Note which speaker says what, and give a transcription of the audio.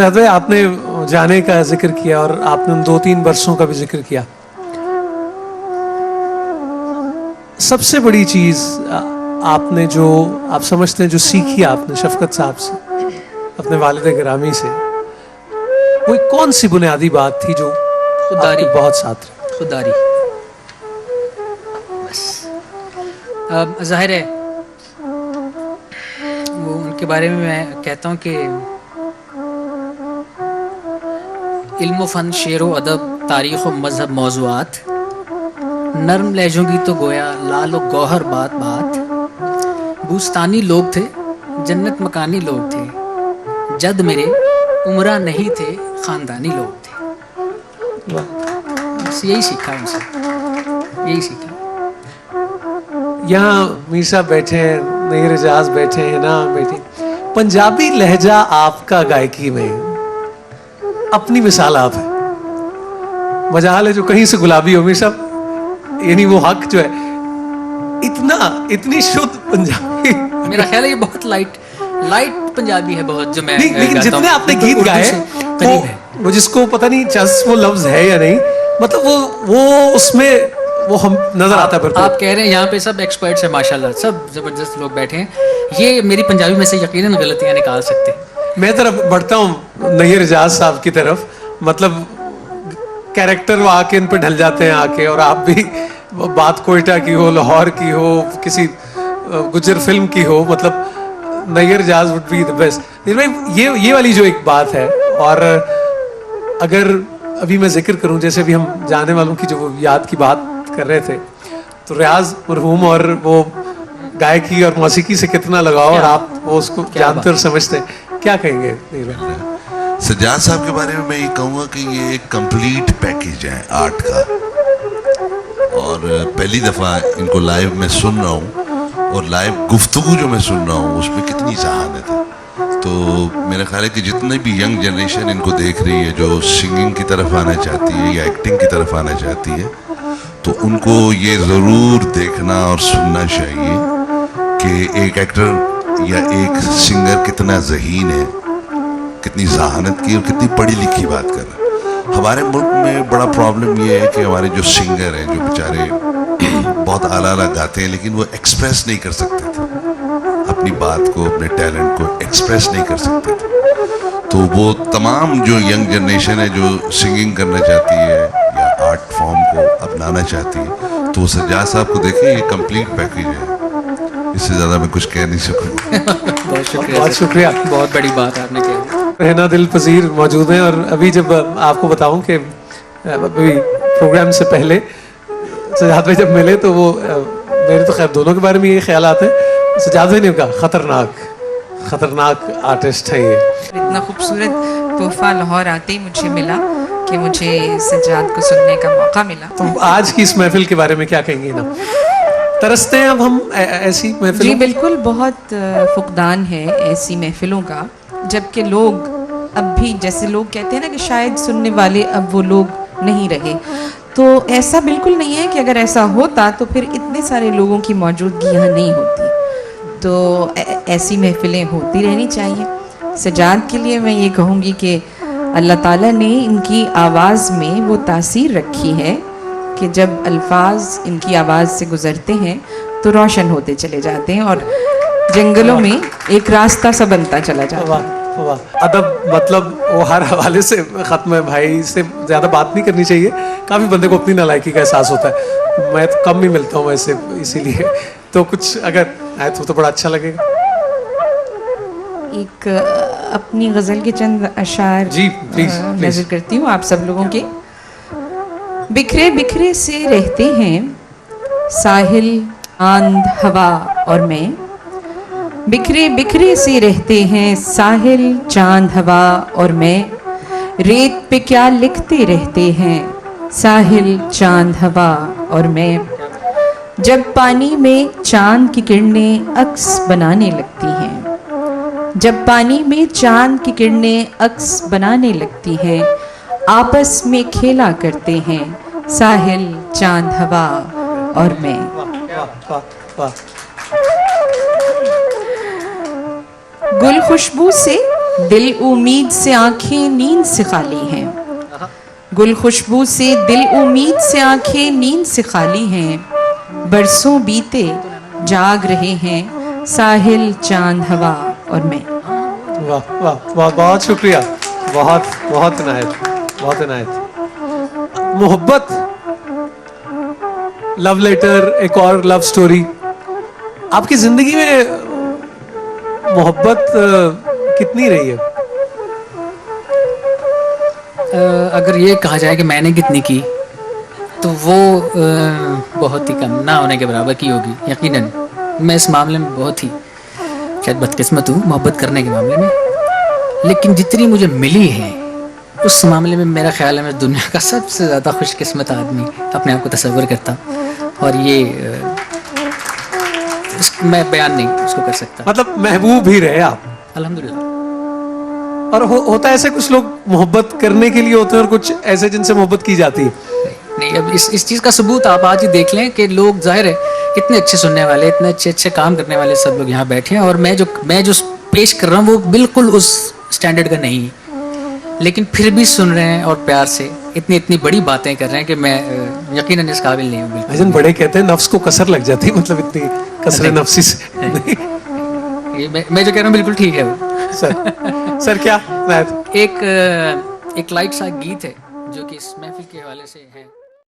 Speaker 1: सैयद भाई, आपने जाने का जिक्र किया और आपने उन 2-3 वर्षों का भी जिक्र किया। सबसे बड़ी चीज आपने जो आप समझते हैं जो सीखी आपने शफकत साहब से, अपने वालिद गिरामी से, कोई कौन सी बुनियादी बात थी जो
Speaker 2: खुददारी,
Speaker 1: बहुत साथ रही?
Speaker 2: खुददारी। बस जाहिर है वो उनके बारे में मैं कहता हूँ कि इल्म फ़न, शेर व अदब, तारीख़ व मज़हब मौज़ूआत, नर्म लहजों की तो गोया लाल व गौहर बात बात, बूस्तानी लोग थे, जन्नत मकानी लोग थे, जद मेरे उमरा नहीं थे, ख़ानदानी लोग थे। बस यही सीखा उनसे, यही सीखा।
Speaker 1: यहाँ मीर साहब बैठे हैं, नईर एजाज बैठे हैं ना बैठे, पंजाबी लहजा आपका गायकी में अपनी मिसाल आप है। मजाल है जो कहीं से गुलाबी हो मीर साहब, यानी वो हक जो है इतनी शुद्ध पंजाबी।
Speaker 2: मेरा ख्याल है ये बहुत लाइट पंजाबी है बहुत, जो मैं
Speaker 1: लेकिन जितने आपने गीत गाए वो जिसको पता नहीं चस वो लफ्ज है या नहीं, मतलब वो उसमें वो हम नजर आता है।
Speaker 2: आप कह रहे हैं यहाँ पे सब एक्सपर्ट्स हैं माशाल्लाह, सब जबरदस्त लोग बैठे हैं, ये मेरी पंजाबी में से यकीनन गलतियाँ निकाल सकते हैं।
Speaker 1: मैं तरफ बढ़ता हूँ नईर एजाज साहब की तरफ, मतलब कैरेक्टर वो आके इन पे ढल जाते हैं आके, और आप भी बात कोयटा की हो, लाहौर की हो, किसी गुजर फिल्म की हो, मतलब Nayyar Ejaz would be the best. ये वाली जो एक बात है, और अगर अभी मैं जिक्र करूं, जैसे भी हम जाने वालों की जो वो याद की बात कर रहे थे, तो रियाज मरहूम और वो गायकी और मौसीकी से कितना लगाओ, और आप वो उसको जानते और समझते हैं, क्या कहेंगे?
Speaker 3: सज्जाद साहब के बारे में मैं ये कहूँगा कि ये एक कंप्लीट पैकेज है आर्ट का, और पहली दफ़ा इनको लाइव में सुन रहा हूँ, और लाइव गुफ्तगू जो मैं सुन रहा हूँ उसमें कितनी जहानत है। तो मेरा ख्याल है कि जितने भी यंग जनरेशन इनको देख रही है, जो सिंगिंग की तरफ आना चाहती है या एक्टिंग की तरफ आना चाहती है, तो उनको ये ज़रूर देखना और सुनना चाहिए कि एक एक्टर या एक सिंगर कितना ज़हीन है, कितनी जहानत की और कितनी पढ़ी लिखी बात कर रहा है। हमारे मुल्क में बड़ा प्रॉब्लम ये है कि हमारे जो सिंगर हैं, जो बेचारे बहुत आला गाते हैं, लेकिन वो एक्सप्रेस नहीं कर सकते थे अपनी बात को, अपने टैलेंट को एक्सप्रेस नहीं कर सकते थे। तो वो तमाम जो यंग जनरेशन है जो सिंगिंग करना चाहती है या आर्ट फॉर्म को अपनाना चाहती है, तो सज्जाद साहब को देखिए, ये कंप्लीट पैकेज है, इससे ज़्यादा मैं कुछ कह नहीं सकूँगा।
Speaker 2: बहुत शुक्रिया,
Speaker 1: बहुत शुक्रिया,
Speaker 2: बहुत बड़ी बात आपने कही।
Speaker 1: रहना दिल पजीर मौजूद हैं, और अभी जब आपको बताऊं कि अभी प्रोग्राम से पहले सज्जाद भाई जब मिले तो वो मेरे तो खैर दोनों के बारे में ये ख्याल आते हैं। सज्जाद भाई ने कहा खतरनाक आर्टिस्ट है ये।
Speaker 4: इतना खूबसूरत तोहफा लाहौर आते ही मुझे मिला कि मुझे सज्जाद को सुनने का मौका मिला।
Speaker 1: तो आज की इस महफिल के बारे में क्या कहेंगे ना? तरसते हैं अब हम ऐसी महफिल?
Speaker 4: जी बिल्कुल, बहुत फुकदान है ऐसी महफिलों का, जबकि लोग अब भी, जैसे लोग कहते हैं ना कि शायद सुनने वाले अब वो लोग नहीं रहे, तो ऐसा बिल्कुल नहीं है कि अगर ऐसा होता तो फिर इतने सारे लोगों की मौजूदगी यहाँ नहीं होती। तो ऐसी महफिलें होती रहनी चाहिए। सज्जाद के लिए मैं ये कहूँगी कि अल्लाह ताला ने इनकी आवाज़ में वो तासीर रखी है कि जब अल्फाज इनकी आवाज़ से गुज़रते हैं तो रोशन होते चले जाते हैं, और जंगलों में एक रास्ता सा बनता चला जाता है।
Speaker 1: अदब मतलब वो हर हवाले से ख़त्म है भाई, इससे ज़्यादा बात नहीं करनी चाहिए। काफ़ी बंदे को अपनी नालायकी का एहसास होता है, मैं तो कम ही मिलता हूँ वैसे, इसीलिए तो कुछ अगर आए तो बड़ा अच्छा लगेगा।
Speaker 4: एक अपनी गज़ल के चंद अशार
Speaker 1: जी प्लीज
Speaker 4: नज़र करती हूँ आप सब लोगों के। बिखरे बिखरे से रहते हैं साहिल, आंध, हवा और मैं, बिखरे बिखरे से रहते हैं साहिल, चांद, हवा और मैं, रेत पे क्या लिखते रहते हैं साहिल, चांद, हवा और मैं, जब पानी में चांद की किरणें अक्स बनाने लगती हैं, जब पानी में चांद की किरणें अक्स बनाने लगती हैं, आपस में खेला करते हैं साहिल, चांद, हवा और मैं। गुल खुशबू से दिल उम्मीद से आंखें नींद से खाली हैं, गुल खुशबू से दिल उम्मीद से आंखें नींद से खाली हैं, बरसों बीते जाग रहे हैं साहिल चांद हवा और मैं।
Speaker 1: वाह वाह वाह, बहुत शुक्रिया, बहुत बहुत इनायत, बहुत इनायत। मोहब्बत, लव लेटर, एक और लव स्टोरी। आपकी जिंदगी में मोहब्बत कितनी रही है?
Speaker 2: अगर ये कहा जाए कि मैंने कितनी की, तो वो बहुत ही कम, ना होने के बराबर की होगी यकीनन। मैं इस मामले में बहुत ही शायद बदकिस्मत हूँ मोहब्बत करने के मामले में, लेकिन जितनी मुझे मिली है उस मामले में मेरा ख्याल है मैं दुनिया का सबसे ज़्यादा खुशकिस्मत आदमी अपने आप को तस्वर करता हूँ। और ये मैं बयान नहीं उसको कर सकता।
Speaker 1: मतलब महबूब ही रहे आप,
Speaker 2: अल्हम्दुलिल्लाह।
Speaker 1: और होता है ऐसे, कुछ लोग मोहब्बत करने के लिए होते हैं और कुछ ऐसे जिनसे मोहब्बत की जाती है।
Speaker 2: नहीं, अब इस चीज़ का सबूत आप आज ही देख लें कि लोग जाहिर है इतने अच्छे सुनने वाले, इतने अच्छे अच्छे काम करने वाले सब लोग यहाँ बैठे हैं, और मैं जो पेश कर रहा हूँ वो बिल्कुल उस स्टैंडर्ड का नहीं है, लेकिन फिर भी सुन रहे हैं और प्यार से इतनी बड़ी बातें कर रहे हैं कि मैं यकीनन इस काबिल नहीं हूँ बिल्कुल।
Speaker 1: भजन बड़े कहते हैं नफ्स को कसर लग जाती है, मतलब इतनी कसर नफ्सी से।
Speaker 2: ये मैं जो कह रहा हूँ बिल्कुल ठीक है वो।
Speaker 1: सर क्या
Speaker 2: एक लाइट सा गीत है जो कि इस महफिल के हवाले से है।